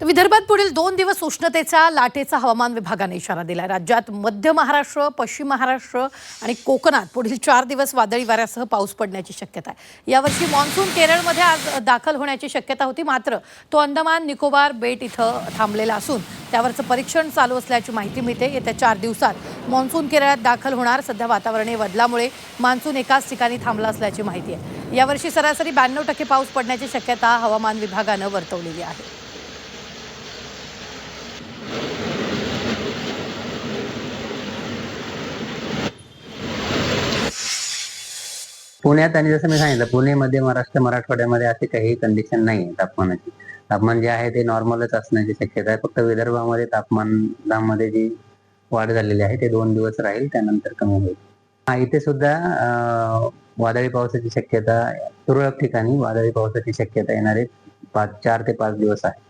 तर विदर्भात पुढील 2 दिवस उष्णतेचा लाटेचा हवामान विभागाने इशारा दिलाय। राज्यात मध्य महाराष्ट्र, पश्चिम महाराष्ट्र आणि कोकणात पुढील 4 दिवस वादळी वाऱ्यासह पाऊस पडण्याची शक्यता आहे। यावर्षी मान्सून केरळमध्ये आज दाखल होण्याची शक्यता होती, मात्र तो अंदमान निकोबार बेट इथं थांबलेला असून त्यावरचं परीक्षण चालू असल्याची माहिती मिळते। येत्या 4 दिवसात मान्सून केरळात दाखल होणार। सध्या वातावरणीय बदलामुळे मान्सून एकाच ठिकाणी थांबला असल्याची माहिती आहे। यावर्षी सरासरी 92% पाऊस पडण्याची शक्यता हवामान विभागानं वर्तवलेली आहे। पुण्यात आणि जसं मी सांगितलं, पुणे, मध्य महाराष्ट्र, मराठवाड्यामध्ये असे काही कंडिशन नाही तापमानाची. तापमान जे आहे ते नॉर्मलच असण्याची शक्यता आहे. फक्त विदर्भामध्ये तापमानामध्ये जी वाढ झालेली आहे ते 2 दिवस राहील, त्यानंतर कमी होईल. इथे सुद्धा वादळी पावसाची शक्यता, तुरळक ठिकाणी वादळी पावसाची शक्यता येणारे 4 ते 5 दिवस आहे.